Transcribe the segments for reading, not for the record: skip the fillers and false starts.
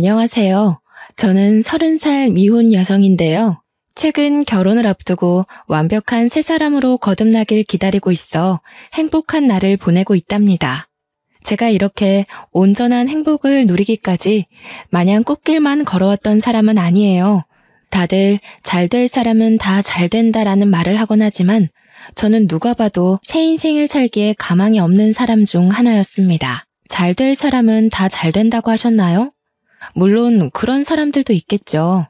안녕하세요. 저는 30살 미혼 여성인데요. 최근 결혼을 앞두고 완벽한 새 사람으로 거듭나길 기다리고 있어 행복한 날을 보내고 있답니다. 제가 이렇게 온전한 행복을 누리기까지 마냥 꽃길만 걸어왔던 사람은 아니에요. 다들 잘 될 사람은 다 잘 된다라는 말을 하곤 하지만 저는 누가 봐도 새 인생을 살기에 가망이 없는 사람 중 하나였습니다. 잘 될 사람은 다 잘 된다고 하셨나요? 물론 그런 사람들도 있겠죠.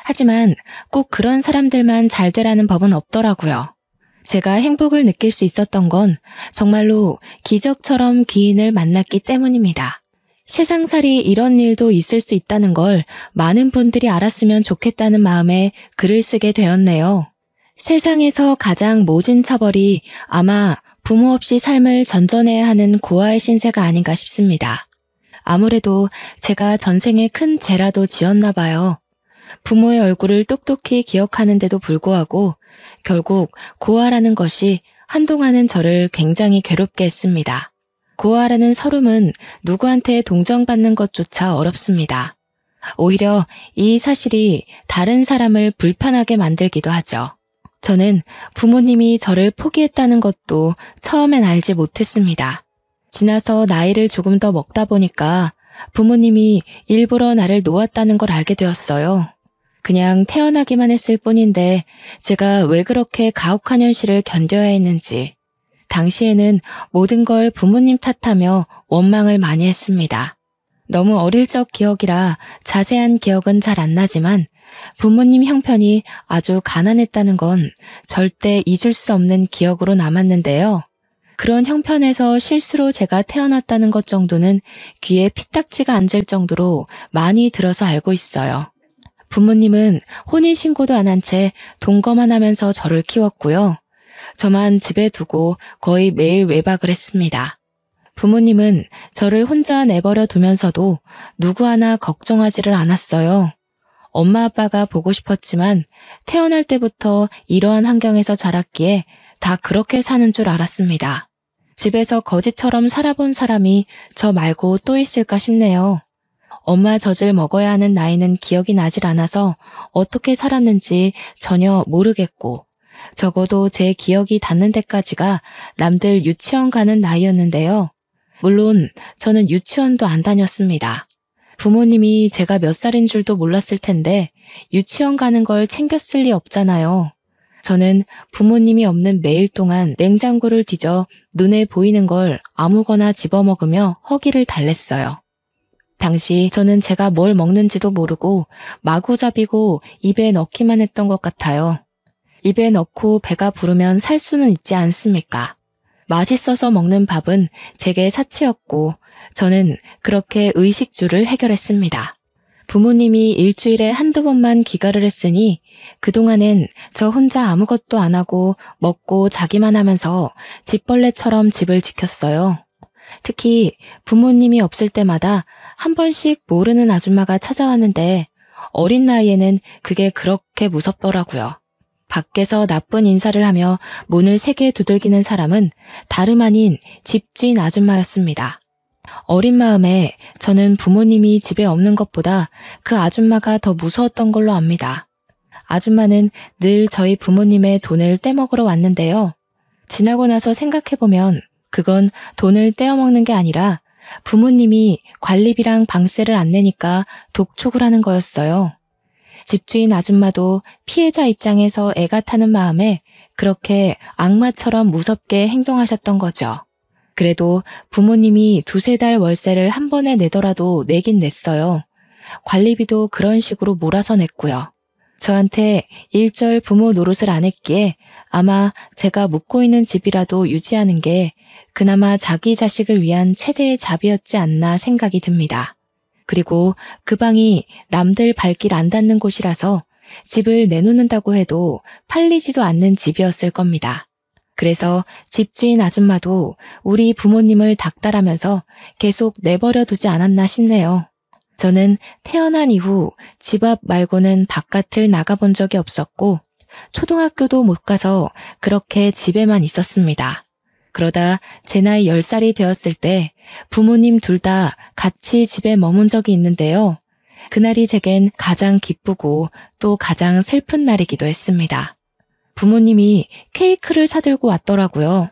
하지만 꼭 그런 사람들만 잘 되라는 법은 없더라고요. 제가 행복을 느낄 수 있었던 건 정말로 기적처럼 귀인을 만났기 때문입니다. 세상살이 이런 일도 있을 수 있다는 걸 많은 분들이 알았으면 좋겠다는 마음에 글을 쓰게 되었네요. 세상에서 가장 모진 처벌이 아마 부모 없이 삶을 전전해야 하는 고아의 신세가 아닌가 싶습니다. 아무래도 제가 전생에 큰 죄라도 지었나 봐요. 부모의 얼굴을 똑똑히 기억하는데도 불구하고 결국 고아라는 것이 한동안은 저를 굉장히 괴롭게 했습니다. 고아라는 서름은 누구한테 동정받는 것조차 어렵습니다. 오히려 이 사실이 다른 사람을 불편하게 만들기도 하죠. 저는 부모님이 저를 포기했다는 것도 처음엔 알지 못했습니다. 지나서 나이를 조금 더 먹다 보니까 부모님이 일부러 나를 놓았다는 걸 알게 되었어요. 그냥 태어나기만 했을 뿐인데 제가 왜 그렇게 가혹한 현실을 견뎌야 했는지. 당시에는 모든 걸 부모님 탓하며 원망을 많이 했습니다. 너무 어릴 적 기억이라 자세한 기억은 잘 안 나지만 부모님 형편이 아주 가난했다는 건 절대 잊을 수 없는 기억으로 남았는데요. 그런 형편에서 실수로 제가 태어났다는 것 정도는 귀에 피딱지가 앉을 정도로 많이 들어서 알고 있어요. 부모님은 혼인신고도 안 한 채 동거만 하면서 저를 키웠고요. 저만 집에 두고 거의 매일 외박을 했습니다. 부모님은 저를 혼자 내버려 두면서도 누구 하나 걱정하지를 않았어요. 엄마 아빠가 보고 싶었지만 태어날 때부터 이러한 환경에서 자랐기에 다 그렇게 사는 줄 알았습니다. 집에서 거지처럼 살아본 사람이 저 말고 또 있을까 싶네요. 엄마 젖을 먹어야 하는 나이는 기억이 나질 않아서 어떻게 살았는지 전혀 모르겠고 적어도 제 기억이 닿는 데까지가 남들 유치원 가는 나이였는데요. 물론 저는 유치원도 안 다녔습니다. 부모님이 제가 몇 살인 줄도 몰랐을 텐데 유치원 가는 걸 챙겼을 리 없잖아요. 저는 부모님이 없는 매일 동안 냉장고를 뒤져 눈에 보이는 걸 아무거나 집어먹으며 허기를 달랬어요. 당시 저는 제가 뭘 먹는지도 모르고 마구잡이고 입에 넣기만 했던 것 같아요. 입에 넣고 배가 부르면 살 수는 있지 않습니까? 맛있어서 먹는 밥은 제게 사치였고 저는 그렇게 의식주를 해결했습니다. 부모님이 일주일에 한두 번만 귀가를 했으니 그동안엔 저 혼자 아무것도 안 하고 먹고 자기만 하면서 집벌레처럼 집을 지켰어요. 특히 부모님이 없을 때마다 한 번씩 모르는 아줌마가 찾아왔는데 어린 나이에는 그게 그렇게 무섭더라고요. 밖에서 나쁜 인사를 하며 문을 세게 두들기는 사람은 다름 아닌 집주인 아줌마였습니다. 어린 마음에 저는 부모님이 집에 없는 것보다 그 아줌마가 더 무서웠던 걸로 압니다. 아줌마는 늘 저희 부모님의 돈을 떼먹으러 왔는데요. 지나고 나서 생각해보면 그건 돈을 떼어먹는 게 아니라 부모님이 관리비랑 방세를 안 내니까 독촉을 하는 거였어요. 집주인 아줌마도 피해자 입장에서 애가 타는 마음에 그렇게 악마처럼 무섭게 행동하셨던 거죠. 그래도 부모님이 두세 달 월세를 한 번에 내더라도 내긴 냈어요. 관리비도 그런 식으로 몰아서 냈고요. 저한테 일절 부모 노릇을 안 했기에 아마 제가 묵고 있는 집이라도 유지하는 게 그나마 자기 자식을 위한 최대의 자비였지 않나 생각이 듭니다. 그리고 그 방이 남들 발길 안 닿는 곳이라서 집을 내놓는다고 해도 팔리지도 않는 집이었을 겁니다. 그래서 집주인 아줌마도 우리 부모님을 닥달하면서 계속 내버려 두지 않았나 싶네요. 저는 태어난 이후 집 앞 말고는 바깥을 나가본 적이 없었고 초등학교도 못 가서 그렇게 집에만 있었습니다. 그러다 제 나이 10살이 되었을 때 부모님 둘 다 같이 집에 머문 적이 있는데요. 그날이 제겐 가장 기쁘고 또 가장 슬픈 날이기도 했습니다. 부모님이 케이크를 사들고 왔더라고요.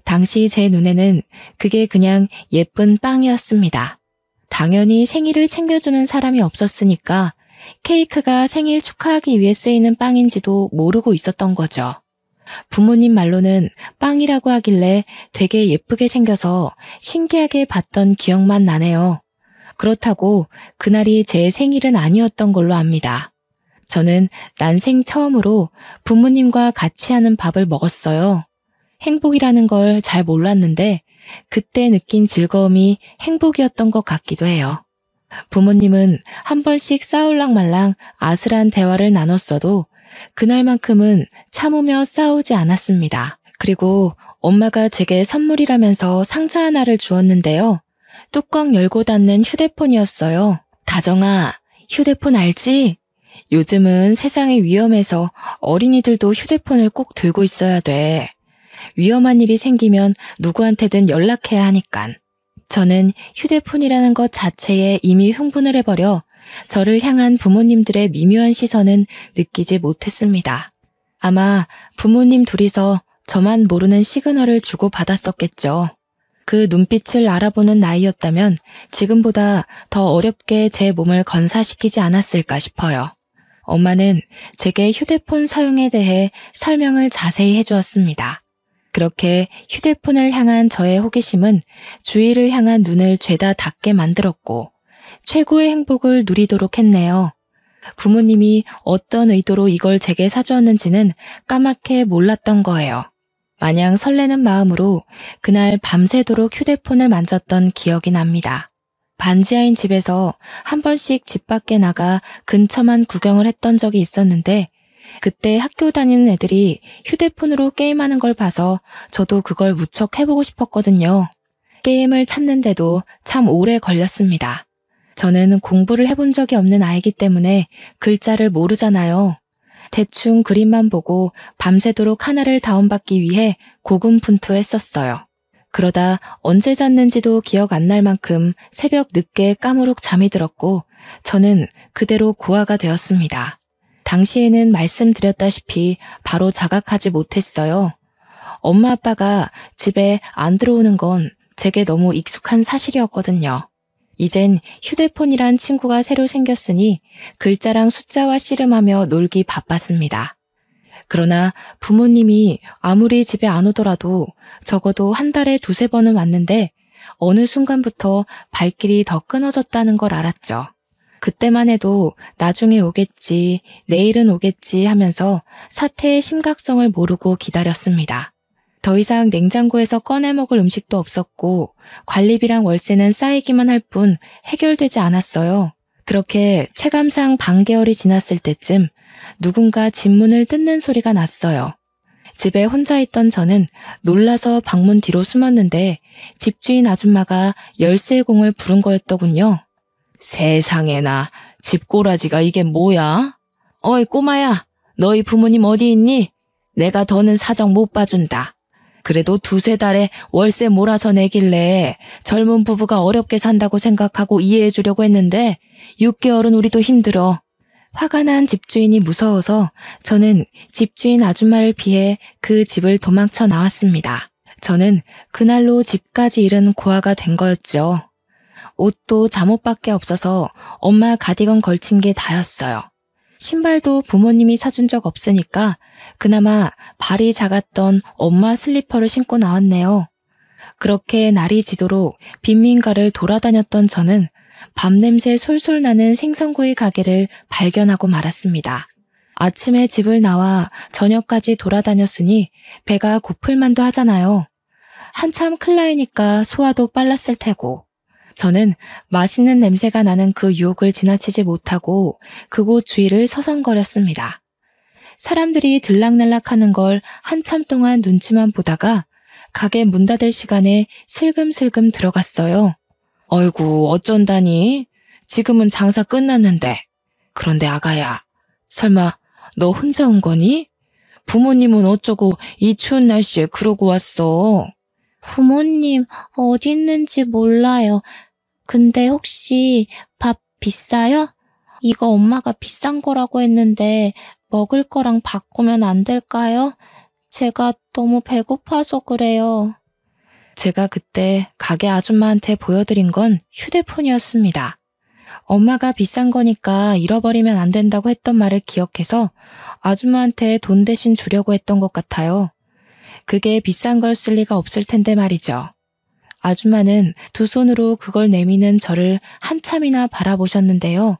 당시 제 눈에는 그게 그냥 예쁜 빵이었습니다. 당연히 생일을 챙겨주는 사람이 없었으니까 케이크가 생일 축하하기 위해 쓰이는 빵인지도 모르고 있었던 거죠. 부모님 말로는 빵이라고 하길래 되게 예쁘게 생겨서 신기하게 봤던 기억만 나네요. 그렇다고 그날이 제 생일은 아니었던 걸로 압니다. 저는 난생 처음으로 부모님과 같이 하는 밥을 먹었어요. 행복이라는 걸 잘 몰랐는데 그때 느낀 즐거움이 행복이었던 것 같기도 해요. 부모님은 한 번씩 싸울랑말랑 아슬한 대화를 나눴어도 그날만큼은 참으며 싸우지 않았습니다. 그리고 엄마가 제게 선물이라면서 상자 하나를 주었는데요. 뚜껑 열고 닫는 휴대폰이었어요. 다정아, 휴대폰 알지? 요즘은 세상이 위험해서 어린이들도 휴대폰을 꼭 들고 있어야 돼. 위험한 일이 생기면 누구한테든 연락해야 하니깐. 저는 휴대폰이라는 것 자체에 이미 흥분을 해버려 저를 향한 부모님들의 미묘한 시선은 느끼지 못했습니다. 아마 부모님 둘이서 저만 모르는 시그널을 주고받았었겠죠. 그 눈빛을 알아보는 나이였다면 지금보다 더 어렵게 제 몸을 건사시키지 않았을까 싶어요. 엄마는 제게 휴대폰 사용에 대해 설명을 자세히 해주었습니다. 그렇게 휴대폰을 향한 저의 호기심은 주위를 향한 눈을 죄다 닫게 만들었고 최고의 행복을 누리도록 했네요. 부모님이 어떤 의도로 이걸 제게 사주었는지는 까맣게 몰랐던 거예요. 마냥 설레는 마음으로 그날 밤새도록 휴대폰을 만졌던 기억이 납니다. 반지하인 집에서 한 번씩 집 밖에 나가 근처만 구경을 했던 적이 있었는데 그때 학교 다니는 애들이 휴대폰으로 게임하는 걸 봐서 저도 그걸 무척 해보고 싶었거든요. 게임을 찾는데도 참 오래 걸렸습니다. 저는 공부를 해본 적이 없는 아이기 때문에 글자를 모르잖아요. 대충 그림만 보고 밤새도록 하나를 다운받기 위해 고군분투했었어요. 그러다 언제 잤는지도 기억 안 날 만큼 새벽 늦게 까무룩 잠이 들었고 저는 그대로 고아가 되었습니다. 당시에는 말씀드렸다시피 바로 자각하지 못했어요. 엄마 아빠가 집에 안 들어오는 건 제게 너무 익숙한 사실이었거든요. 이젠 휴대폰이란 친구가 새로 생겼으니 글자랑 숫자와 씨름하며 놀기 바빴습니다. 그러나 부모님이 아무리 집에 안 오더라도 적어도 한 달에 2~3번은 왔는데 어느 순간부터 발길이 더 끊어졌다는 걸 알았죠. 그때만 해도 나중에 오겠지, 내일은 오겠지 하면서 사태의 심각성을 모르고 기다렸습니다. 더 이상 냉장고에서 꺼내 먹을 음식도 없었고 관리비랑 월세는 쌓이기만 할 뿐 해결되지 않았어요. 그렇게 체감상 반개월이 지났을 때쯤 누군가 집 문을 뜯는 소리가 났어요. 집에 혼자 있던 저는 놀라서 방문 뒤로 숨었는데 집주인 아줌마가 열쇠공을 부른 거였더군요. 세상에나, 집꼬라지가 이게 뭐야? 어이 꼬마야, 너희 부모님 어디 있니? 내가 더는 사정 못 봐준다. 그래도 2~3달에 월세 몰아서 내길래 젊은 부부가 어렵게 산다고 생각하고 이해해 주려고 했는데 6개월은 우리도 힘들어. 화가 난 집주인이 무서워서 저는 집주인 아줌마를 피해 그 집을 도망쳐 나왔습니다. 저는 그날로 집까지 잃은 고아가 된 거였죠. 옷도 잠옷밖에 없어서 엄마 가디건 걸친 게 다였어요. 신발도 부모님이 사준 적 없으니까 그나마 발이 작았던 엄마 슬리퍼를 신고 나왔네요. 그렇게 날이 지도록 빈민가를 돌아다녔던 저는 밤냄새 솔솔 나는 생선구이 가게를 발견하고 말았습니다. 아침에 집을 나와 저녁까지 돌아다녔으니 배가 고플 만도 하잖아요. 한참 클라이니까 소화도 빨랐을 테고. 저는 맛있는 냄새가 나는 그 유혹을 지나치지 못하고 그곳 주위를 서성거렸습니다. 사람들이 들락날락하는 걸 한참 동안 눈치만 보다가 가게 문 닫을 시간에 슬금슬금 들어갔어요. 어이구 어쩐다니? 지금은 장사 끝났는데. 그런데 아가야, 설마 너 혼자 온 거니? 부모님은 어쩌고 이 추운 날씨에 그러고 왔어? 부모님 어디 있는지 몰라요. 근데 혹시 밥 비싸요? 이거 엄마가 비싼 거라고 했는데 먹을 거랑 바꾸면 안 될까요? 제가 너무 배고파서 그래요. 제가 그때 가게 아줌마한테 보여드린 건 휴대폰이었습니다. 엄마가 비싼 거니까 잃어버리면 안 된다고 했던 말을 기억해서 아줌마한테 돈 대신 주려고 했던 것 같아요. 그게 비싼 걸 쓸 리가 없을 텐데 말이죠. 아줌마는 두 손으로 그걸 내미는 저를 한참이나 바라보셨는데요.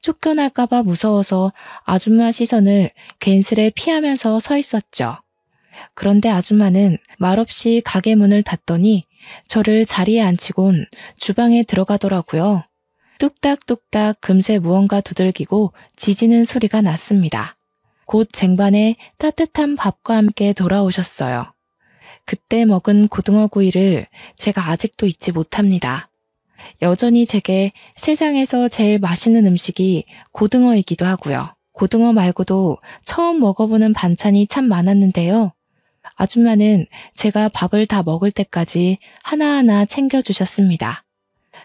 쫓겨날까봐 무서워서 아줌마 시선을 괜스레 피하면서 서 있었죠. 그런데 아줌마는 말없이 가게 문을 닫더니 저를 자리에 앉히곤 주방에 들어가더라고요. 뚝딱뚝딱 금세 무언가 두들기고 지지는 소리가 났습니다. 곧 쟁반에 따뜻한 밥과 함께 돌아오셨어요. 그때 먹은 고등어구이를 제가 아직도 잊지 못합니다. 여전히 제게 세상에서 제일 맛있는 음식이 고등어이기도 하고요. 고등어 말고도 처음 먹어보는 반찬이 참 많았는데요. 아줌마는 제가 밥을 다 먹을 때까지 하나하나 챙겨주셨습니다.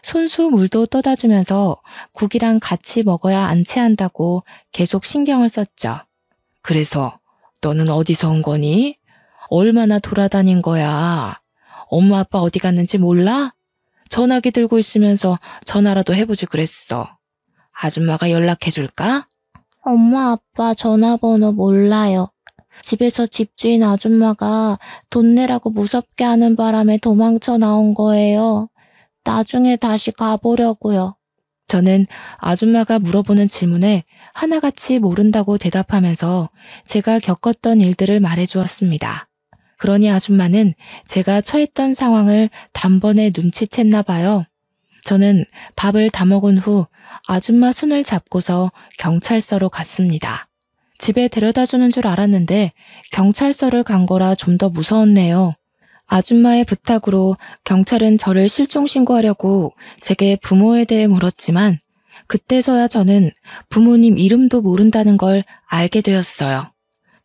손수 물도 떠다 주면서 국이랑 같이 먹어야 안 체한다고 계속 신경을 썼죠. 그래서 너는 어디서 온 거니? 얼마나 돌아다닌 거야? 엄마 아빠 어디 갔는지 몰라? 전화기 들고 있으면서 전화라도 해보지 그랬어. 아줌마가 연락해 줄까? 엄마 아빠 전화번호 몰라요. 집에서 집주인 아줌마가 돈 내라고 무섭게 하는 바람에 도망쳐 나온 거예요. 나중에 다시 가보려고요. 저는 아줌마가 물어보는 질문에 하나같이 모른다고 대답하면서 제가 겪었던 일들을 말해주었습니다. 그러니 아줌마는 제가 처했던 상황을 단번에 눈치챘나 봐요. 저는 밥을 다 먹은 후 아줌마 손을 잡고서 경찰서로 갔습니다. 집에 데려다주는 줄 알았는데 경찰서를 간 거라 좀 더 무서웠네요. 아줌마의 부탁으로 경찰은 저를 실종 신고하려고 제게 부모에 대해 물었지만 그때서야 저는 부모님 이름도 모른다는 걸 알게 되었어요.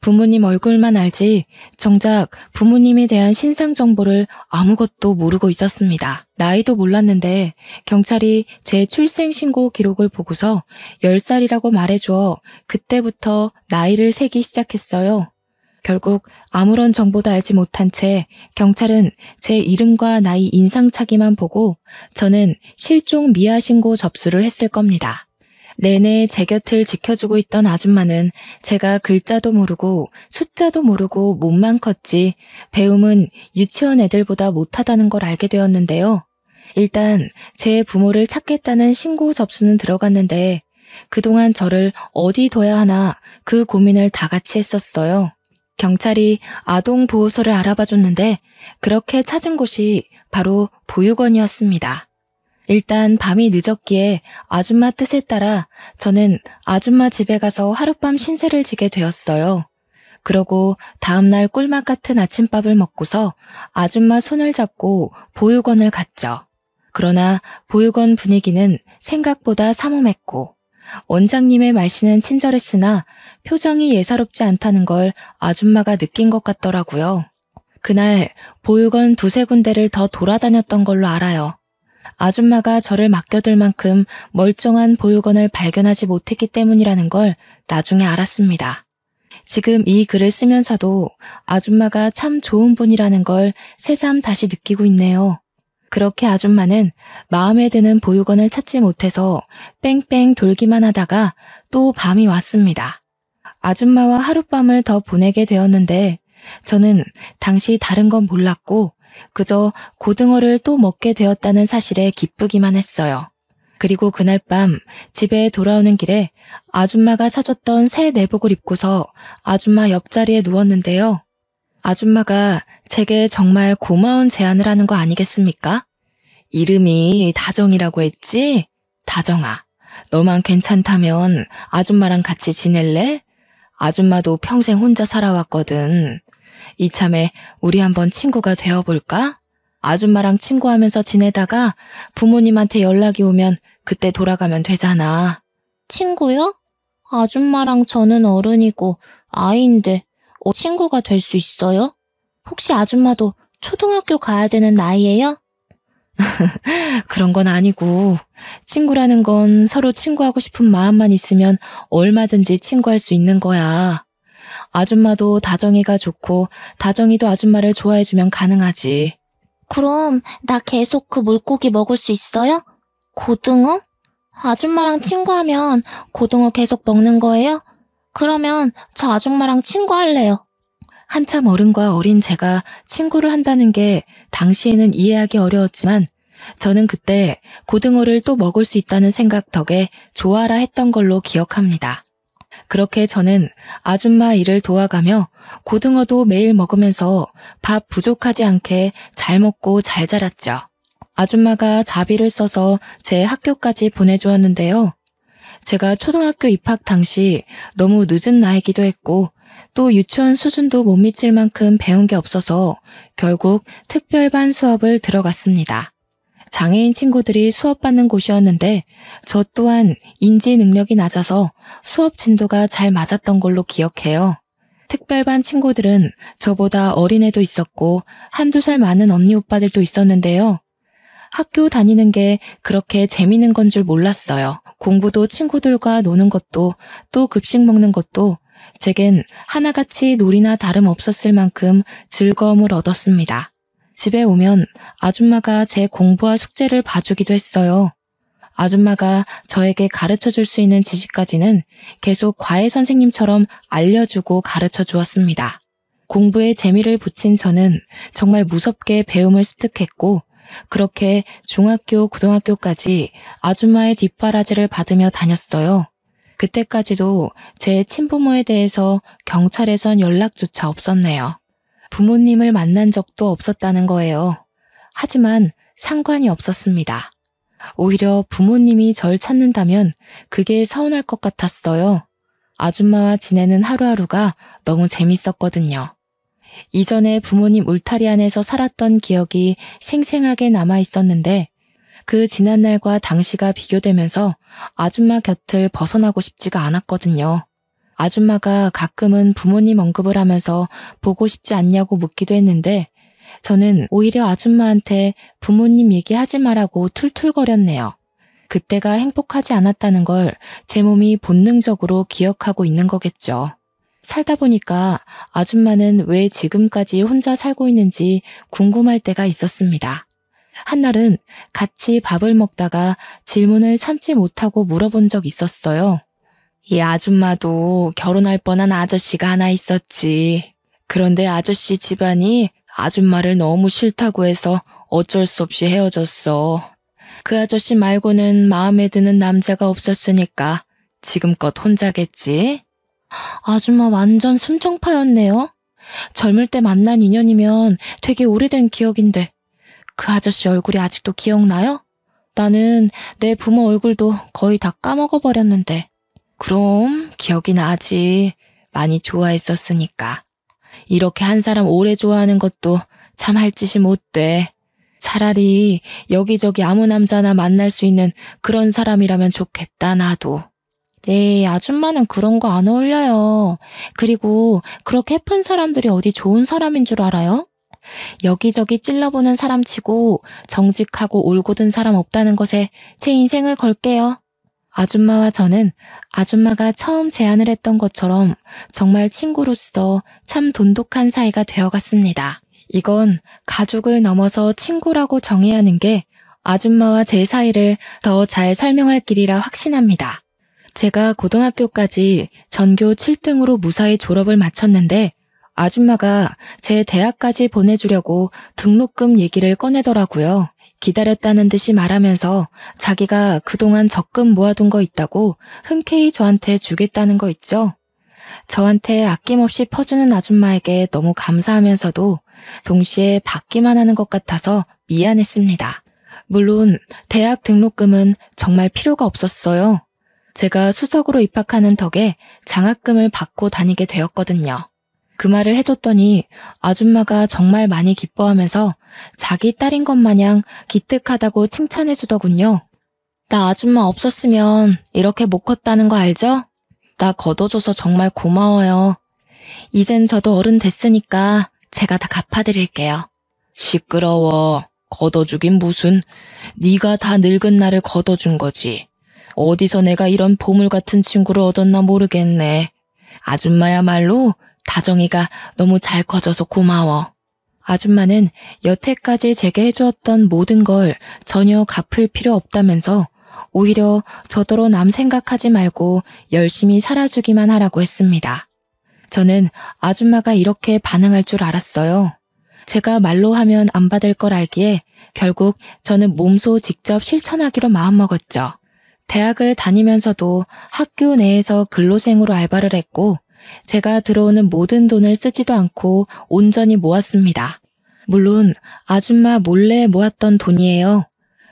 부모님 얼굴만 알지 정작 부모님에 대한 신상 정보를 아무것도 모르고 있었습니다. 나이도 몰랐는데 경찰이 제 출생신고 기록을 보고서 10살이라고 말해주어 그때부터 나이를 세기 시작했어요. 결국 아무런 정보도 알지 못한 채 경찰은 제 이름과 나이 인상착의만 보고 저는 실종 미아 신고 접수를 했을 겁니다. 내내 제 곁을 지켜주고 있던 아줌마는 제가 글자도 모르고 숫자도 모르고 몸만 컸지 배움은 유치원 애들보다 못하다는 걸 알게 되었는데요. 일단 제 부모를 찾겠다는 신고 접수는 들어갔는데 그동안 저를 어디 둬야 하나 그 고민을 다 같이 했었어요. 경찰이 아동보호소를 알아봐줬는데 그렇게 찾은 곳이 바로 보육원이었습니다. 일단 밤이 늦었기에 아줌마 뜻에 따라 저는 아줌마 집에 가서 하룻밤 신세를 지게 되었어요. 그러고 다음날 꿀맛 같은 아침밥을 먹고서 아줌마 손을 잡고 보육원을 갔죠. 그러나 보육원 분위기는 생각보다 삼엄했고 원장님의 말씨는 친절했으나 표정이 예사롭지 않다는 걸 아줌마가 느낀 것 같더라고요. 그날 보육원 두세 군데를 더 돌아다녔던 걸로 알아요. 아줌마가 저를 맡겨둘 만큼 멀쩡한 보육원을 발견하지 못했기 때문이라는 걸 나중에 알았습니다. 지금 이 글을 쓰면서도 아줌마가 참 좋은 분이라는 걸 새삼 다시 느끼고 있네요. 그렇게 아줌마는 마음에 드는 보육원을 찾지 못해서 뺑뺑 돌기만 하다가 또 밤이 왔습니다. 아줌마와 하룻밤을 더 보내게 되었는데 저는 당시 다른 건 몰랐고 그저 고등어를 또 먹게 되었다는 사실에 기쁘기만 했어요. 그리고 그날 밤 집에 돌아오는 길에 아줌마가 사줬던 새 내복을 입고서 아줌마 옆자리에 누웠는데요. 아줌마가 제게 정말 고마운 제안을 하는 거 아니겠습니까? 이름이 다정이라고 했지? 다정아, 너만 괜찮다면 아줌마랑 같이 지낼래? 아줌마도 평생 혼자 살아왔거든. 이참에 우리 한번 친구가 되어볼까? 아줌마랑 친구하면서 지내다가 부모님한테 연락이 오면 그때 돌아가면 되잖아. 친구요? 아줌마랑 저는 어른이고 아이인데 친구가 될 수 있어요? 혹시 아줌마도 초등학교 가야 되는 나이예요? 그런 건 아니고, 친구라는 건 서로 친구하고 싶은 마음만 있으면 얼마든지 친구할 수 있는 거야. 아줌마도 다정이가 좋고, 다정이도 아줌마를 좋아해주면 가능하지. 그럼 나 계속 그 물고기 먹을 수 있어요? 고등어? 아줌마랑 친구하면 고등어 계속 먹는 거예요? 그러면 저 아줌마랑 친구할래요. 한참 어른과 어린 제가 친구를 한다는 게 당시에는 이해하기 어려웠지만 저는 그때 고등어를 또 먹을 수 있다는 생각 덕에 좋아라 했던 걸로 기억합니다. 그렇게 저는 아줌마 일을 도와가며 고등어도 매일 먹으면서 밥 부족하지 않게 잘 먹고 잘 자랐죠. 아줌마가 자비를 써서 제 학교까지 보내주었는데요. 제가 초등학교 입학 당시 너무 늦은 나이기도 했고 또 유치원 수준도 못 미칠 만큼 배운 게 없어서 결국 특별반 수업을 들어갔습니다. 장애인 친구들이 수업받는 곳이었는데 저 또한 인지 능력이 낮아서 수업 진도가 잘 맞았던 걸로 기억해요. 특별반 친구들은 저보다 어린애도 있었고 한두 살 많은 언니 오빠들도 있었는데요. 학교 다니는 게 그렇게 재미있는 건 줄 몰랐어요. 공부도 친구들과 노는 것도 또 급식 먹는 것도 제겐 하나같이 놀이나 다름없었을 만큼 즐거움을 얻었습니다. 집에 오면 아줌마가 제 공부와 숙제를 봐주기도 했어요. 아줌마가 저에게 가르쳐줄 수 있는 지식까지는 계속 과외 선생님처럼 알려주고 가르쳐 주었습니다. 공부에 재미를 붙인 저는 정말 무섭게 배움을 습득했고 그렇게 중학교, 고등학교까지 아줌마의 뒷바라지를 받으며 다녔어요. 그때까지도 제 친부모에 대해서 경찰에선 연락조차 없었네요. 부모님을 만난 적도 없었다는 거예요. 하지만 상관이 없었습니다. 오히려 부모님이 절 찾는다면 그게 서운할 것 같았어요. 아줌마와 지내는 하루하루가 너무 재밌었거든요. 이전에 부모님 울타리 안에서 살았던 기억이 생생하게 남아 있었는데 그 지난 날과 당시가 비교되면서 아줌마 곁을 벗어나고 싶지가 않았거든요. 아줌마가 가끔은 부모님 언급을 하면서 보고 싶지 않냐고 묻기도 했는데 저는 오히려 아줌마한테 부모님 얘기하지 말라고 툴툴거렸네요. 그때가 행복하지 않았다는 걸 제 몸이 본능적으로 기억하고 있는 거겠죠. 살다 보니까 아줌마는 왜 지금까지 혼자 살고 있는지 궁금할 때가 있었습니다. 한날은 같이 밥을 먹다가 질문을 참지 못하고 물어본 적 있었어요. 이 아줌마도 결혼할 뻔한 아저씨가 하나 있었지. 그런데 아저씨 집안이 아줌마를 너무 싫다고 해서 어쩔 수 없이 헤어졌어. 그 아저씨 말고는 마음에 드는 남자가 없었으니까 지금껏 혼자겠지? 아줌마 완전 순정파였네요. 젊을 때 만난 인연이면 되게 오래된 기억인데 그 아저씨 얼굴이 아직도 기억나요? 나는 내 부모 얼굴도 거의 다 까먹어버렸는데. 그럼 기억이 나지. 많이 좋아했었으니까. 이렇게 한 사람 오래 좋아하는 것도 참 할 짓이 못 돼. 차라리 여기저기 아무 남자나 만날 수 있는 그런 사람이라면 좋겠다, 나도. 네, 아줌마는 그런 거 안 어울려요. 그리고 그렇게 예쁜 사람들이 어디 좋은 사람인 줄 알아요? 여기저기 찔러보는 사람 치고 정직하고 올곧은 사람 없다는 것에 제 인생을 걸게요. 아줌마와 저는 아줌마가 처음 제안을 했던 것처럼 정말 친구로서 참 돈독한 사이가 되어갔습니다. 이건 가족을 넘어서 친구라고 정해야 하는 게 아줌마와 제 사이를 더 잘 설명할 길이라 확신합니다. 제가 고등학교까지 전교 7등으로 무사히 졸업을 마쳤는데 아줌마가 제 대학까지 보내주려고 등록금 얘기를 꺼내더라고요. 기다렸다는 듯이 말하면서 자기가 그동안 적금 모아둔 거 있다고 흔쾌히 저한테 주겠다는 거 있죠. 저한테 아낌없이 퍼주는 아줌마에게 너무 감사하면서도 동시에 받기만 하는 것 같아서 미안했습니다. 물론 대학 등록금은 정말 필요가 없었어요. 제가 수석으로 입학하는 덕에 장학금을 받고 다니게 되었거든요. 그 말을 해줬더니 아줌마가 정말 많이 기뻐하면서 자기 딸인 것 마냥 기특하다고 칭찬해주더군요. 나 아줌마 없었으면 이렇게 못 컸다는 거 알죠? 나 걷어줘서 정말 고마워요. 이젠 저도 어른 됐으니까 제가 다 갚아드릴게요. 시끄러워. 걷어주긴 무슨. 네가 다 늙은 나를 걷어준 거지. 어디서 내가 이런 보물 같은 친구를 얻었나 모르겠네. 아줌마야말로 다정이가 너무 잘 커져서 고마워. 아줌마는 여태까지 제게 해주었던 모든 걸 전혀 갚을 필요 없다면서 오히려 저더러 남 생각하지 말고 열심히 살아주기만 하라고 했습니다. 저는 아줌마가 이렇게 반응할 줄 알았어요. 제가 말로 하면 안 받을 걸 알기에 결국 저는 몸소 직접 실천하기로 마음먹었죠. 대학을 다니면서도 학교 내에서 근로생으로 알바를 했고 제가 들어오는 모든 돈을 쓰지도 않고 온전히 모았습니다. 물론 아줌마 몰래 모았던 돈이에요.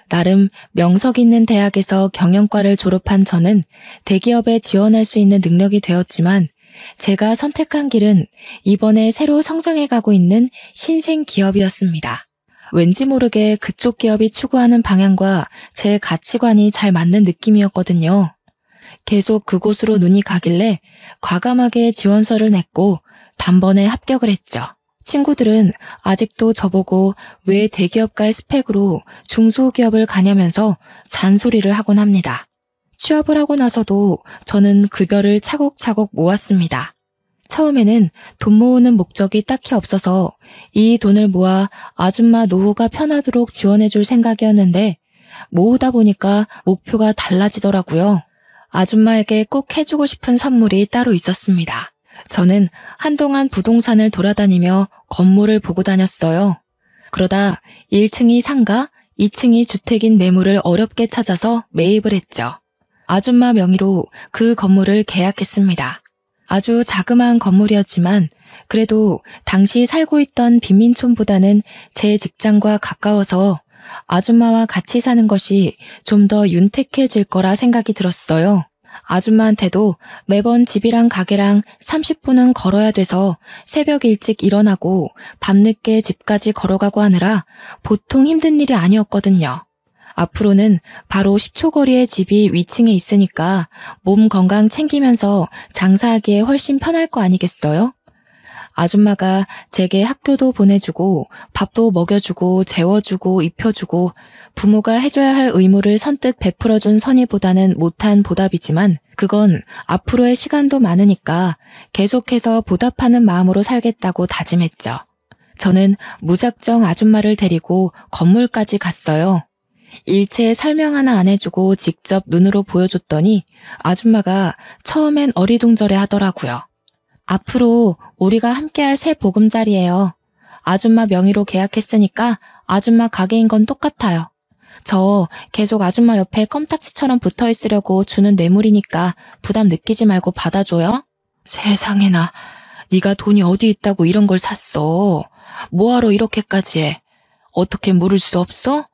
나름 명석 있는 대학에서 경영과를 졸업한 저는 대기업에 지원할 수 있는 능력이 되었지만 제가 선택한 길은 이번에 새로 성장해 가고 있는 신생 기업이었습니다. 왠지 모르게 그쪽 기업이 추구하는 방향과 제 가치관이 잘 맞는 느낌이었거든요. 계속 그곳으로 눈이 가길래 과감하게 지원서를 냈고 단번에 합격을 했죠. 친구들은 아직도 저보고 왜 대기업 갈 스펙으로 중소기업을 가냐면서 잔소리를 하곤 합니다. 취업을 하고 나서도 저는 급여를 차곡차곡 모았습니다. 처음에는 돈 모으는 목적이 딱히 없어서 이 돈을 모아 아줌마 노후가 편하도록 지원해줄 생각이었는데 모으다 보니까 목표가 달라지더라고요. 아줌마에게 꼭 해주고 싶은 선물이 따로 있었습니다. 저는 한동안 부동산을 돌아다니며 건물을 보고 다녔어요. 그러다 1층이 상가, 2층이 주택인 매물을 어렵게 찾아서 매입을 했죠. 아줌마 명의로 그 건물을 계약했습니다. 아주 자그마한 건물이었지만 그래도 당시 살고 있던 빈민촌보다는 제 직장과 가까워서 아줌마와 같이 사는 것이 좀 더 윤택해질 거라 생각이 들었어요. 아줌마한테도 매번 집이랑 가게랑 30분은 걸어야 돼서 새벽 일찍 일어나고 밤늦게 집까지 걸어가고 하느라 보통 힘든 일이 아니었거든요. 앞으로는 바로 10초 거리의 집이 위층에 있으니까 몸 건강 챙기면서 장사하기에 훨씬 편할 거 아니겠어요? 아줌마가 제게 학교도 보내주고 밥도 먹여주고 재워주고 입혀주고 부모가 해줘야 할 의무를 선뜻 베풀어준 선의보다는 못한 보답이지만 그건 앞으로의 시간도 많으니까 계속해서 보답하는 마음으로 살겠다고 다짐했죠. 저는 무작정 아줌마를 데리고 건물까지 갔어요. 일체 설명 하나 안 해주고 직접 눈으로 보여줬더니 아줌마가 처음엔 어리둥절해 하더라고요. 앞으로 우리가 함께할 새 보금자리예요. 아줌마 명의로 계약했으니까 아줌마 가게인 건 똑같아요. 저 계속 아줌마 옆에 껌딱지처럼 붙어있으려고 주는 뇌물이니까 부담 느끼지 말고 받아줘요. 세상에나, 네가 돈이 어디 있다고 이런 걸 샀어. 뭐하러 이렇게까지 해. 어떻게 물을 수 없어?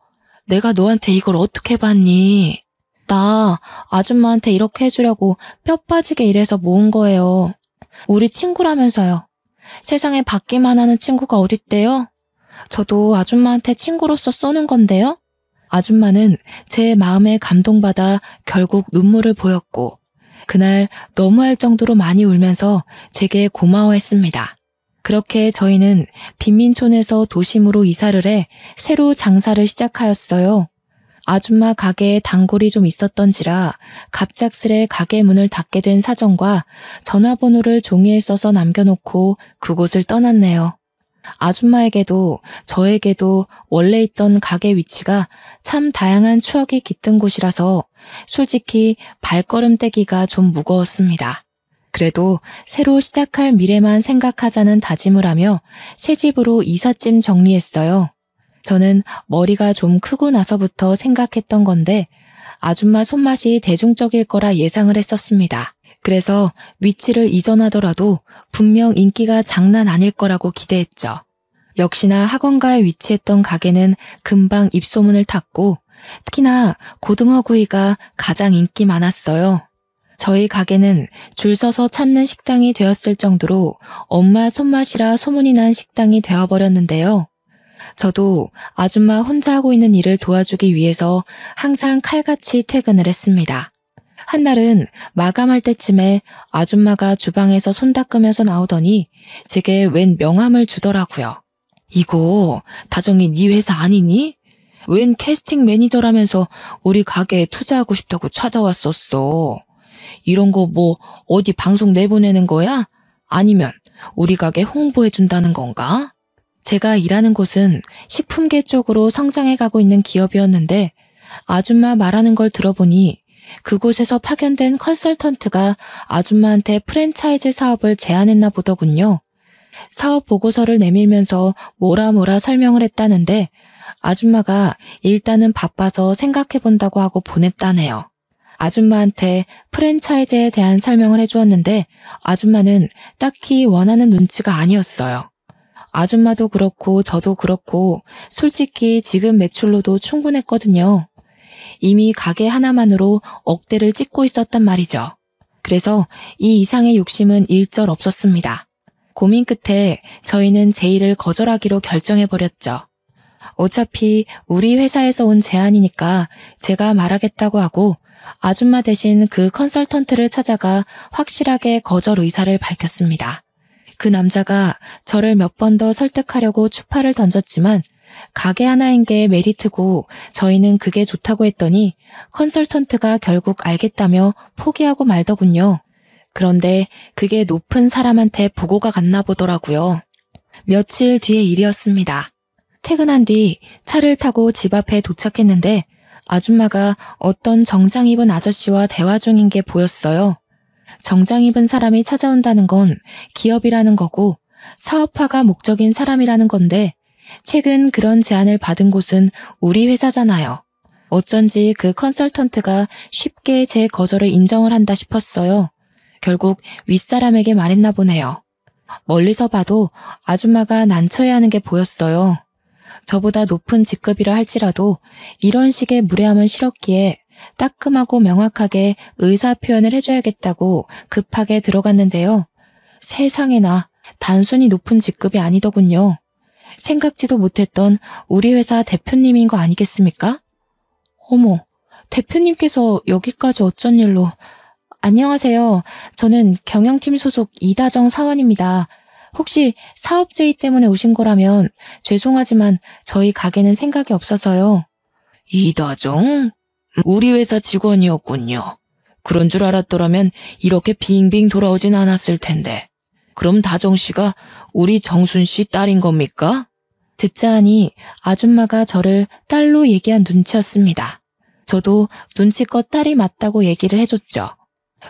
내가 너한테 이걸 어떻게 받니? 나 아줌마한테 이렇게 해주려고 뼈 빠지게 일해서 모은 거예요. 우리 친구라면서요. 세상에 받기만 하는 친구가 어딨대요? 저도 아줌마한테 친구로서 쏘는 건데요. 아줌마는 제 마음에 감동받아 결국 눈물을 보였고 그날 너무할 정도로 많이 울면서 제게 고마워했습니다. 그렇게 저희는 빈민촌에서 도심으로 이사를 해 새로 장사를 시작하였어요. 아줌마 가게에 단골이 좀 있었던지라 갑작스레 가게 문을 닫게 된 사정과 전화번호를 종이에 써서 남겨놓고 그곳을 떠났네요. 아줌마에게도 저에게도 원래 있던 가게 위치가 참 다양한 추억이 깃든 곳이라서 솔직히 발걸음 떼기가 좀 무거웠습니다. 그래도 새로 시작할 미래만 생각하자는 다짐을 하며 새 집으로 이삿짐 정리했어요. 저는 머리가 좀 크고 나서부터 생각했던 건데 아줌마 손맛이 대중적일 거라 예상을 했었습니다. 그래서 위치를 이전하더라도 분명 인기가 장난 아닐 거라고 기대했죠. 역시나 학원가에 위치했던 가게는 금방 입소문을 탔고 특히나 고등어구이가 가장 인기 많았어요. 저희 가게는 줄 서서 찾는 식당이 되었을 정도로 엄마 손맛이라 소문이 난 식당이 되어버렸는데요. 저도 아줌마 혼자 하고 있는 일을 도와주기 위해서 항상 칼같이 퇴근을 했습니다. 한날은 마감할 때쯤에 아줌마가 주방에서 손 닦으면서 나오더니 제게 웬 명함을 주더라고요. 이거 다정이 네 회사 아니니? 웬 캐스팅 매니저라면서 우리 가게에 투자하고 싶다고 찾아왔었어. 이런 거 뭐 어디 방송 내보내는 거야? 아니면 우리 가게 홍보해준다는 건가? 제가 일하는 곳은 식품계 쪽으로 성장해가고 있는 기업이었는데 아줌마 말하는 걸 들어보니 그곳에서 파견된 컨설턴트가 아줌마한테 프랜차이즈 사업을 제안했나 보더군요. 사업 보고서를 내밀면서 뭐라 설명을 했다는데 아줌마가 일단은 바빠서 생각해본다고 하고 보냈다네요. 아줌마한테 프랜차이즈에 대한 설명을 해주었는데 아줌마는 딱히 원하는 눈치가 아니었어요. 아줌마도 그렇고 저도 그렇고 솔직히 지금 매출로도 충분했거든요. 이미 가게 하나만으로 억대를 찍고 있었단 말이죠. 그래서 이 이상의 욕심은 일절 없었습니다. 고민 끝에 저희는 제의를 거절하기로 결정해버렸죠. 어차피 우리 회사에서 온 제안이니까 제가 말하겠다고 하고 아줌마 대신 그 컨설턴트를 찾아가 확실하게 거절 의사를 밝혔습니다. 그 남자가 저를 몇 번 더 설득하려고 추파를 던졌지만 가게 하나인 게 메리트고 저희는 그게 좋다고 했더니 컨설턴트가 결국 알겠다며 포기하고 말더군요. 그런데 그게 높은 사람한테 보고가 갔나 보더라고요. 며칠 뒤의 일이었습니다. 퇴근한 뒤 차를 타고 집 앞에 도착했는데 아줌마가 어떤 정장 입은 아저씨와 대화 중인 게 보였어요. 정장 입은 사람이 찾아온다는 건 기업이라는 거고 사업화가 목적인 사람이라는 건데 최근 그런 제안을 받은 곳은 우리 회사잖아요. 어쩐지 그 컨설턴트가 쉽게 제 거절을 인정을 한다 싶었어요. 결국 윗사람에게 말했나 보네요. 멀리서 봐도 아줌마가 난처해하는 게 보였어요. 저보다 높은 직급이라 할지라도 이런 식의 무례함은 싫었기에 따끔하고 명확하게 의사 표현을 해줘야겠다고 급하게 들어갔는데요. 세상에나 단순히 높은 직급이 아니더군요. 생각지도 못했던 우리 회사 대표님인 거 아니겠습니까? 어머, 대표님께서 여기까지 어쩐 일로... 안녕하세요. 저는 경영팀 소속 이다정 사원입니다. 혹시 사업 제의 때문에 오신 거라면 죄송하지만 저희 가게는 생각이 없어서요. 이다정? 우리 회사 직원이었군요. 그런 줄 알았더라면 이렇게 빙빙 돌아오진 않았을 텐데. 그럼 다정 씨가 우리 정순 씨 딸인 겁니까? 듣자 하니 아줌마가 저를 딸로 얘기한 눈치였습니다. 저도 눈치껏 딸이 맞다고 얘기를 해줬죠.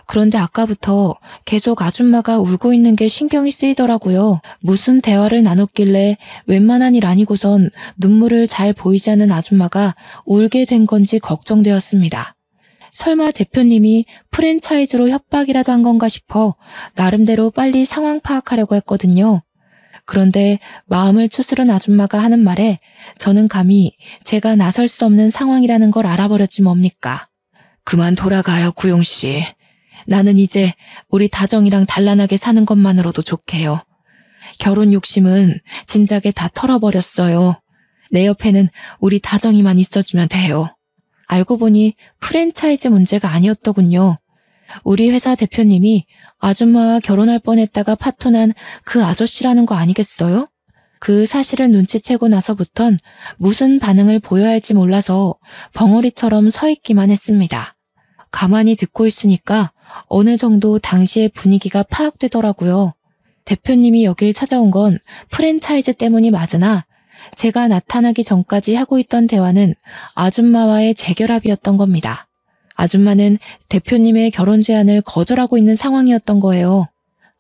그런데 아까부터 계속 아줌마가 울고 있는 게 신경이 쓰이더라고요. 무슨 대화를 나눴길래 웬만한 일 아니고선 눈물을 잘 보이지 않는 아줌마가 울게 된 건지 걱정되었습니다. 설마 대표님이 프랜차이즈로 협박이라도 한 건가 싶어 나름대로 빨리 상황 파악하려고 했거든요. 그런데 마음을 추스른 아줌마가 하는 말에 저는 감히 제가 나설 수 없는 상황이라는 걸 알아버렸지 뭡니까. 그만 돌아가요, 구용 씨. 나는 이제 우리 다정이랑 단란하게 사는 것만으로도 좋게요. 결혼 욕심은 진작에 다 털어버렸어요. 내 옆에는 우리 다정이만 있어주면 돼요. 알고 보니 프랜차이즈 문제가 아니었더군요. 우리 회사 대표님이 아줌마와 결혼할 뻔했다가 파토난 그 아저씨라는 거 아니겠어요? 그 사실을 눈치채고 나서부턴 무슨 반응을 보여야 할지 몰라서 벙어리처럼 서 있기만 했습니다. 가만히 듣고 있으니까 어느 정도 당시의 분위기가 파악되더라고요. 대표님이 여길 찾아온 건 프랜차이즈 때문이 맞으나 제가 나타나기 전까지 하고 있던 대화는 아줌마와의 재결합이었던 겁니다. 아줌마는 대표님의 결혼 제안을 거절하고 있는 상황이었던 거예요.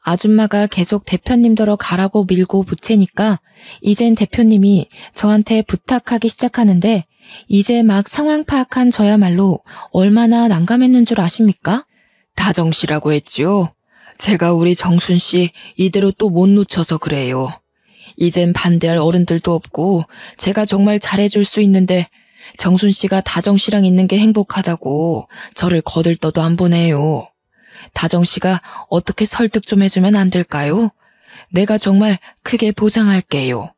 아줌마가 계속 대표님더러 가라고 밀고 부채니까 이젠 대표님이 저한테 부탁하기 시작하는데 이제 막 상황 파악한 저야말로 얼마나 난감했는 줄 아십니까? 다정 씨라고 했지요? 제가 우리 정순 씨 이대로 또 못 놓쳐서 그래요. 이젠 반대할 어른들도 없고 제가 정말 잘해줄 수 있는데 정순 씨가 다정 씨랑 있는 게 행복하다고 저를 거들떠도 안 보내요. 다정 씨가 어떻게 설득 좀 해주면 안 될까요? 내가 정말 크게 보상할게요.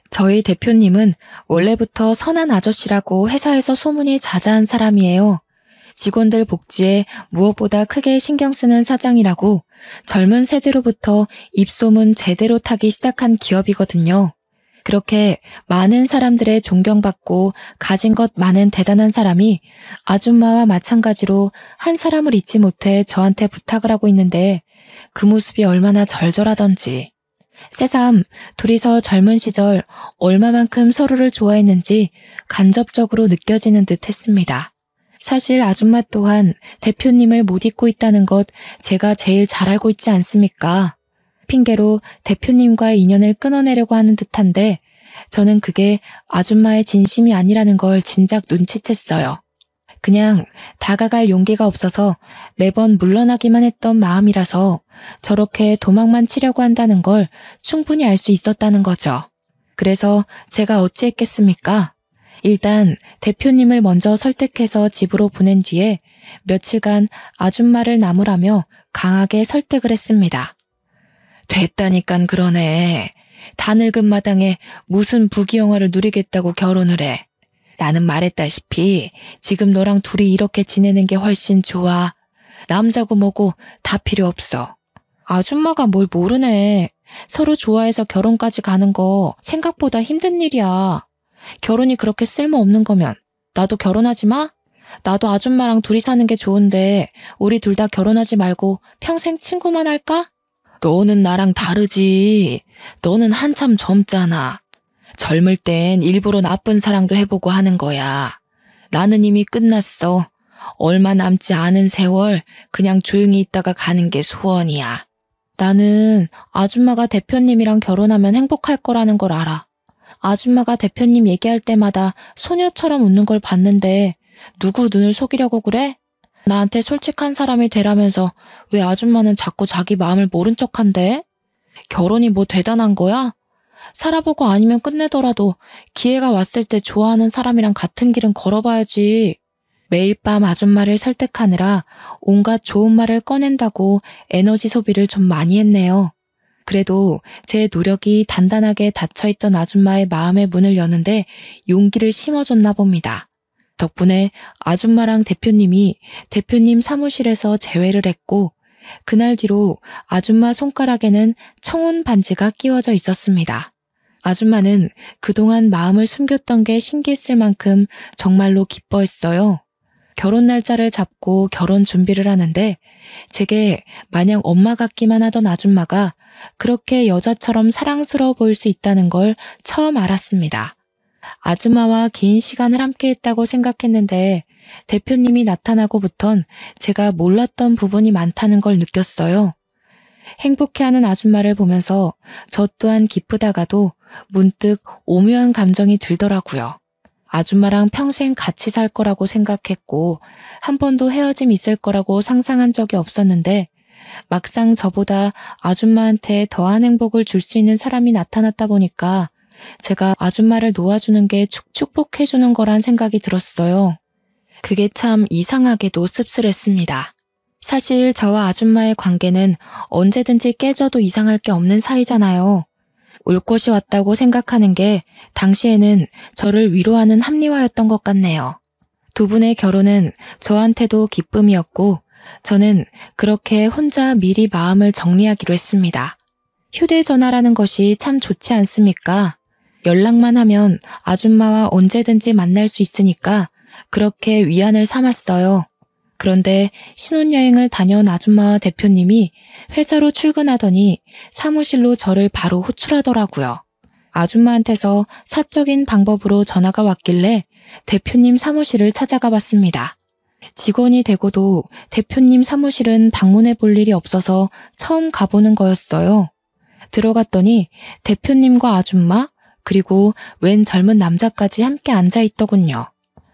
저희 대표님은 원래부터 선한 아저씨라고 회사에서 소문이 자자한 사람이에요. 직원들 복지에 무엇보다 크게 신경 쓰는 사장이라고 젊은 세대로부터 입소문 제대로 타기 시작한 기업이거든요. 그렇게 많은 사람들의 존경받고 가진 것 많은 대단한 사람이 아줌마와 마찬가지로 한 사람을 잊지 못해 저한테 부탁을 하고 있는데 그 모습이 얼마나 절절하던지. 새삼 둘이서 젊은 시절 얼마만큼 서로를 좋아했는지 간접적으로 느껴지는 듯 했습니다. 사실 아줌마 또한 대표님을 못 잊고 있다는 것 제가 제일 잘 알고 있지 않습니까? 핑계로 대표님과의 인연을 끊어내려고 하는 듯한데 저는 그게 아줌마의 진심이 아니라는 걸 진작 눈치챘어요. 그냥 다가갈 용기가 없어서 매번 물러나기만 했던 마음이라서 저렇게 도망만 치려고 한다는 걸 충분히 알 수 있었다는 거죠. 그래서 제가 어찌했겠습니까? 일단 대표님을 먼저 설득해서 집으로 보낸 뒤에 며칠간 아줌마를 나무라며 강하게 설득을 했습니다. 됐다니깐 그러네. 다 늙은 마당에 무슨 부귀영화를 누리겠다고 결혼을 해. 나는 말했다시피 지금 너랑 둘이 이렇게 지내는 게 훨씬 좋아. 남자고 뭐고 다 필요 없어. 아줌마가 뭘 모르네. 서로 좋아해서 결혼까지 가는 거 생각보다 힘든 일이야. 결혼이 그렇게 쓸모없는 거면 나도 결혼하지 마? 나도 아줌마랑 둘이 사는 게 좋은데 우리 둘 다 결혼하지 말고 평생 친구만 할까? 너는 나랑 다르지. 너는 한참 젊잖아. 젊을 땐 일부러 나쁜 사랑도 해보고 하는 거야. 나는 이미 끝났어. 얼마 남지 않은 세월 그냥 조용히 있다가 가는 게 소원이야. 나는 아줌마가 대표님이랑 결혼하면 행복할 거라는 걸 알아. 아줌마가 대표님 얘기할 때마다 소녀처럼 웃는 걸 봤는데 누구 눈을 속이려고 그래? 나한테 솔직한 사람이 되라면서 왜 아줌마는 자꾸 자기 마음을 모른 척한대? 결혼이 뭐 대단한 거야? 살아보고 아니면 끝내더라도 기회가 왔을 때 좋아하는 사람이랑 같은 길은 걸어봐야지. 매일 밤 아줌마를 설득하느라 온갖 좋은 말을 꺼낸다고 에너지 소비를 좀 많이 했네요. 그래도 제 노력이 단단하게 닫혀있던 아줌마의 마음의 문을 여는데 용기를 심어줬나 봅니다. 덕분에 아줌마랑 대표님이 대표님 사무실에서 재회를 했고 그날 뒤로 아줌마 손가락에는 청혼 반지가 끼워져 있었습니다. 아줌마는 그동안 마음을 숨겼던 게 신기했을 만큼 정말로 기뻐했어요. 결혼 날짜를 잡고 결혼 준비를 하는데 제게 마냥 엄마 같기만 하던 아줌마가 그렇게 여자처럼 사랑스러워 보일 수 있다는 걸 처음 알았습니다. 아줌마와 긴 시간을 함께 했다고 생각했는데 대표님이 나타나고부턴 제가 몰랐던 부분이 많다는 걸 느꼈어요. 행복해하는 아줌마를 보면서 저 또한 기쁘다가도 문득 오묘한 감정이 들더라고요. 아줌마랑 평생 같이 살 거라고 생각했고 한 번도 헤어짐 있을 거라고 상상한 적이 없었는데 막상 저보다 아줌마한테 더한 행복을 줄 수 있는 사람이 나타났다 보니까 제가 아줌마를 놓아주는 게 축복해주는 거란 생각이 들었어요. 그게 참 이상하게도 씁쓸했습니다. 사실 저와 아줌마의 관계는 언제든지 깨져도 이상할 게 없는 사이잖아요. 올 것이 왔다고 생각하는 게 당시에는 저를 위로하는 합리화였던 것 같네요. 두 분의 결혼은 저한테도 기쁨이었고 저는 그렇게 혼자 미리 마음을 정리하기로 했습니다. 휴대전화라는 것이 참 좋지 않습니까? 연락만 하면 아줌마와 언제든지 만날 수 있으니까 그렇게 위안을 삼았어요. 그런데 신혼여행을 다녀온 아줌마와 대표님이 회사로 출근하더니 사무실로 저를 바로 호출하더라고요. 아줌마한테서 사적인 방법으로 전화가 왔길래 대표님 사무실을 찾아가 봤습니다. 직원이 되고도 대표님 사무실은 방문해 볼 일이 없어서 처음 가보는 거였어요. 들어갔더니 대표님과 아줌마 그리고 웬 젊은 남자까지 함께 앉아 있더군요.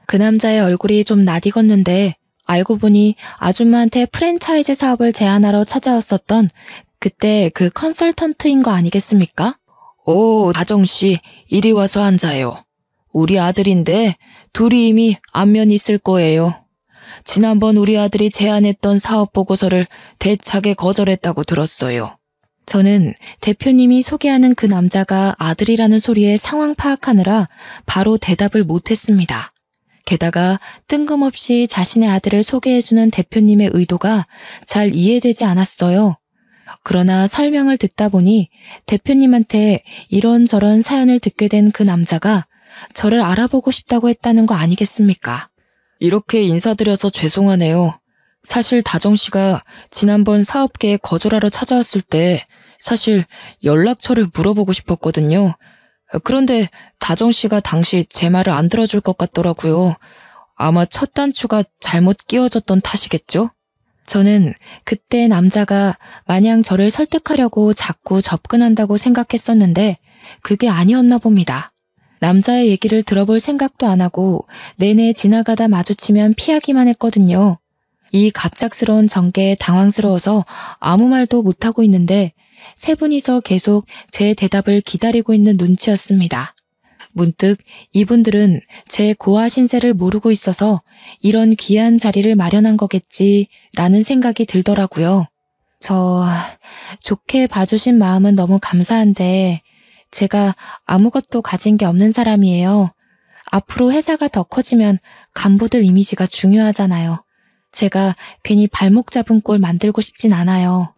그 남자의 얼굴이 좀 낯익었는데 알고 보니 아줌마한테 프랜차이즈 사업을 제안하러 찾아왔었던 그때 그 컨설턴트인 거 아니겠습니까? 오, 다정씨, 이리 와서 앉아요. 우리 아들인데 둘이 이미 안면이 있을 거예요. 지난번 우리 아들이 제안했던 사업 보고서를 대차게 거절했다고 들었어요. 저는 대표님이 소개하는 그 남자가 아들이라는 소리에 상황 파악하느라 바로 대답을 못했습니다. 게다가 뜬금없이 자신의 아들을 소개해주는 대표님의 의도가 잘 이해되지 않았어요. 그러나 설명을 듣다 보니 대표님한테 이런저런 사연을 듣게 된 그 남자가 저를 알아보고 싶다고 했다는 거 아니겠습니까? 이렇게 인사드려서 죄송하네요. 사실 다정 씨가 지난번 사업계에 거절하러 찾아왔을 때 사실 연락처를 물어보고 싶었거든요. 그런데 다정 씨가 당시 제 말을 안 들어줄 것 같더라고요. 아마 첫 단추가 잘못 끼워졌던 탓이겠죠? 저는 그때 남자가 마냥 저를 설득하려고 자꾸 접근한다고 생각했었는데 그게 아니었나 봅니다. 남자의 얘기를 들어볼 생각도 안 하고 내내 지나가다 마주치면 피하기만 했거든요. 이 갑작스러운 전개에 당황스러워서 아무 말도 못하고 있는데 세 분이서 계속 제 대답을 기다리고 있는 눈치였습니다. 문득 이분들은 제 고아 신세를 모르고 있어서 이런 귀한 자리를 마련한 거겠지라는 생각이 들더라고요. 좋게 봐주신 마음은 너무 감사한데 제가 아무것도 가진 게 없는 사람이에요. 앞으로 회사가 더 커지면 간부들 이미지가 중요하잖아요. 제가 괜히 발목 잡은 꼴 만들고 싶진 않아요.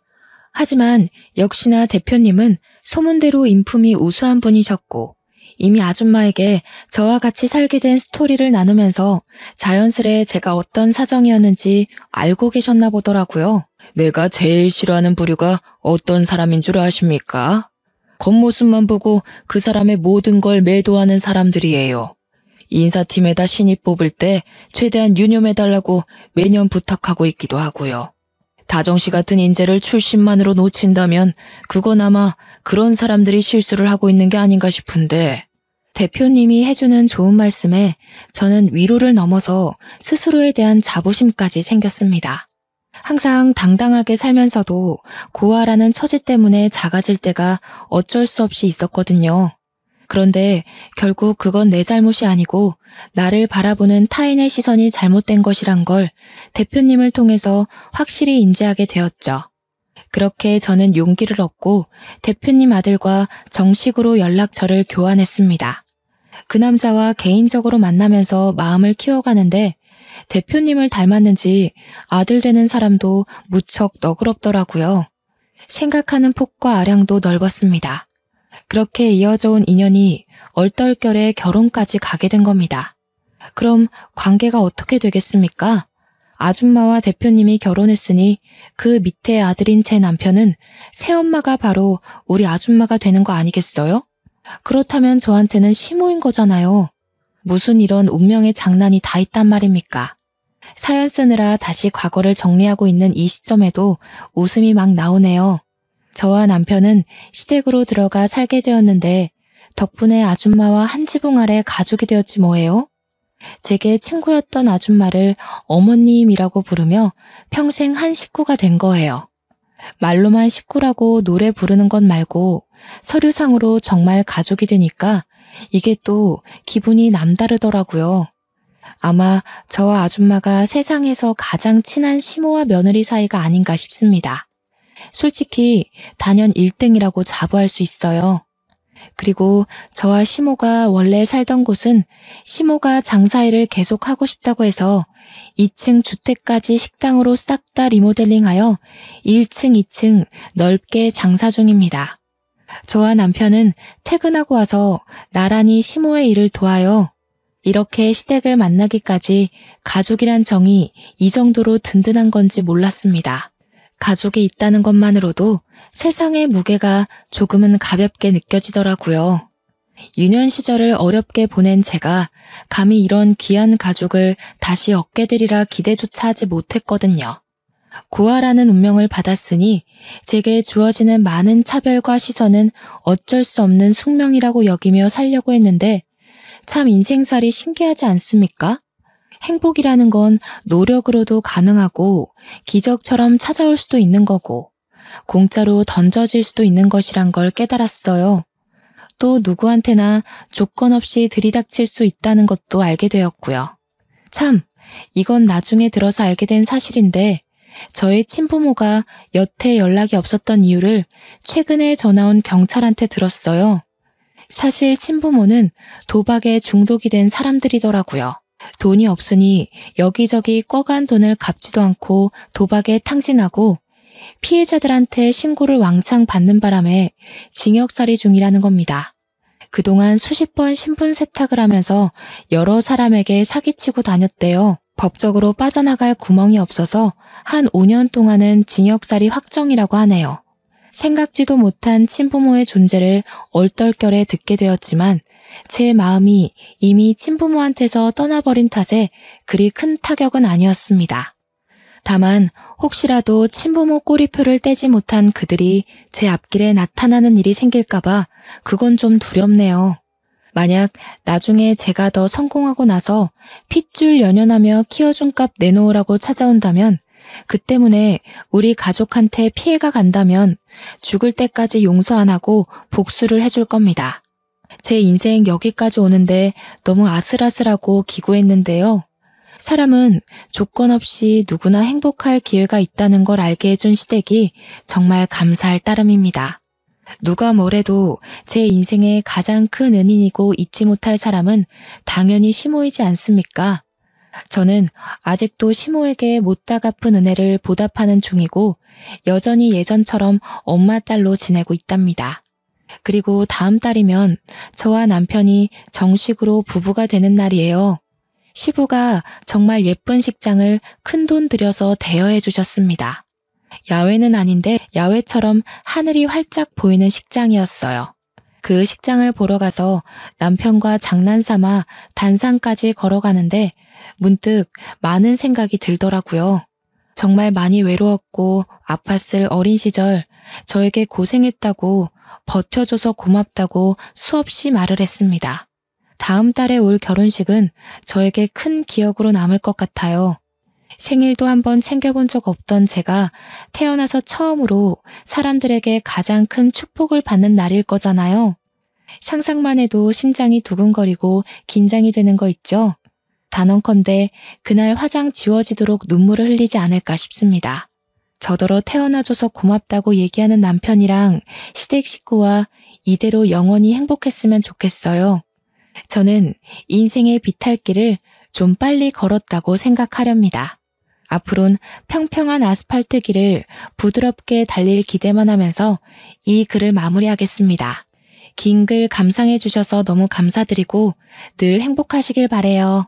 하지만 역시나 대표님은 소문대로 인품이 우수한 분이셨고 이미 아줌마에게 저와 같이 살게 된 스토리를 나누면서 자연스레 제가 어떤 사정이었는지 알고 계셨나 보더라고요. 내가 제일 싫어하는 부류가 어떤 사람인 줄 아십니까? 겉모습만 보고 그 사람의 모든 걸 매도하는 사람들이에요. 인사팀에다 신입 뽑을 때 최대한 유념해달라고 매년 부탁하고 있기도 하고요. 다정 씨 같은 인재를 출신만으로 놓친다면 그건 아마 그런 사람들이 실수를 하고 있는 게 아닌가 싶은데 대표님이 해주는 좋은 말씀에 저는 위로를 넘어서 스스로에 대한 자부심까지 생겼습니다. 항상 당당하게 살면서도 고아라는 처지 때문에 작아질 때가 어쩔 수 없이 있었거든요. 그런데 결국 그건 내 잘못이 아니고 나를 바라보는 타인의 시선이 잘못된 것이란 걸 대표님을 통해서 확실히 인지하게 되었죠. 그렇게 저는 용기를 얻고 대표님 아들과 정식으로 연락처를 교환했습니다. 그 남자와 개인적으로 만나면서 마음을 키워가는데 대표님을 닮았는지 아들 되는 사람도 무척 너그럽더라고요. 생각하는 폭과 아량도 넓었습니다. 그렇게 이어져 온 인연이 얼떨결에 결혼까지 가게 된 겁니다. 그럼 관계가 어떻게 되겠습니까? 아줌마와 대표님이 결혼했으니 그 밑에 아들인 제 남편은 새엄마가 바로 우리 아줌마가 되는 거 아니겠어요? 그렇다면 저한테는 시모인 거잖아요. 무슨 이런 운명의 장난이 다 있단 말입니까? 사연 쓰느라 다시 과거를 정리하고 있는 이 시점에도 웃음이 막 나오네요. 저와 남편은 시댁으로 들어가 살게 되었는데 덕분에 아줌마와 한 지붕 아래 가족이 되었지 뭐예요? 제게 친구였던 아줌마를 어머님이라고 부르며 평생 한 식구가 된 거예요. 말로만 식구라고 노래 부르는 것 말고 서류상으로 정말 가족이 되니까 이게 또 기분이 남다르더라고요. 아마 저와 아줌마가 세상에서 가장 친한 시모와 며느리 사이가 아닌가 싶습니다. 솔직히 단연 1등이라고 자부할 수 있어요. 그리고 저와 시모가 원래 살던 곳은 시모가 장사일을 계속 하고 싶다고 해서 2층 주택까지 식당으로 싹 다 리모델링하여 1층, 2층 넓게 장사 중입니다. 저와 남편은 퇴근하고 와서 나란히 시모의 일을 도와요. 이렇게 시댁을 만나기까지 가족이란 정이 이 정도로 든든한 건지 몰랐습니다. 가족이 있다는 것만으로도 세상의 무게가 조금은 가볍게 느껴지더라고요. 유년 시절을 어렵게 보낸 제가 감히 이런 귀한 가족을 다시 얻게 되리라 기대조차 하지 못했거든요. 고아라는 운명을 받았으니 제게 주어지는 많은 차별과 시선은 어쩔 수 없는 숙명이라고 여기며 살려고 했는데 참 인생살이 신기하지 않습니까? 행복이라는 건 노력으로도 가능하고 기적처럼 찾아올 수도 있는 거고 공짜로 던져질 수도 있는 것이란 걸 깨달았어요. 또 누구한테나 조건 없이 들이닥칠 수 있다는 것도 알게 되었고요. 참, 이건 나중에 들어서 알게 된 사실인데 저의 친부모가 여태 연락이 없었던 이유를 최근에 전화온 경찰한테 들었어요. 사실 친부모는 도박에 중독이 된 사람들이더라고요. 돈이 없으니 여기저기 꿔간 돈을 갚지도 않고 도박에 탕진하고 피해자들한테 신고를 왕창 받는 바람에 징역살이 중이라는 겁니다. 그동안 수십 번 신분 세탁을 하면서 여러 사람에게 사기치고 다녔대요. 법적으로 빠져나갈 구멍이 없어서 한 5년 동안은 징역살이 확정이라고 하네요. 생각지도 못한 친부모의 존재를 얼떨결에 듣게 되었지만 제 마음이 이미 친부모한테서 떠나버린 탓에 그리 큰 타격은 아니었습니다. 다만 혹시라도 친부모 꼬리표를 떼지 못한 그들이 제 앞길에 나타나는 일이 생길까봐 그건 좀 두렵네요. 만약 나중에 제가 더 성공하고 나서 핏줄 연연하며 키워준 값 내놓으라고 찾아온다면 그 때문에 우리 가족한테 피해가 간다면 죽을 때까지 용서 안 하고 복수를 해줄 겁니다. 제 인생 여기까지 오는데 너무 아슬아슬하고 기구했는데요. 사람은 조건 없이 누구나 행복할 기회가 있다는 걸 알게 해준 시댁이 정말 감사할 따름입니다. 누가 뭐래도 제 인생의 가장 큰 은인이고 잊지 못할 사람은 당연히 시모이지 않습니까? 저는 아직도 시모에게 못다 갚은 은혜를 보답하는 중이고 여전히 예전처럼 엄마 딸로 지내고 있답니다. 그리고 다음 달이면 저와 남편이 정식으로 부부가 되는 날이에요. 시부가 정말 예쁜 식장을 큰돈 들여서 대여해 주셨습니다. 야외는 아닌데 야외처럼 하늘이 활짝 보이는 식장이었어요. 그 식장을 보러 가서 남편과 장난삼아 단상까지 걸어가는데 문득 많은 생각이 들더라고요. 정말 많이 외로웠고 아팠을 어린 시절 저에게 고생했다고 버텨줘서 고맙다고 수없이 말을 했습니다. 다음 달에 올 결혼식은 저에게 큰 기억으로 남을 것 같아요. 생일도 한번 챙겨본 적 없던 제가 태어나서 처음으로 사람들에게 가장 큰 축복을 받는 날일 거잖아요. 상상만 해도 심장이 두근거리고 긴장이 되는 거 있죠? 단언컨대 그날 화장 지워지도록 눈물을 흘리지 않을까 싶습니다. 저더러 태어나줘서 고맙다고 얘기하는 남편이랑 시댁 식구와 이대로 영원히 행복했으면 좋겠어요. 저는 인생의 비탈길을 좀 빨리 걸었다고 생각하렵니다. 앞으론 평평한 아스팔트 길을 부드럽게 달릴 기대만 하면서 이 글을 마무리하겠습니다. 긴 글 감상해 주셔서 너무 감사드리고 늘 행복하시길 바래요.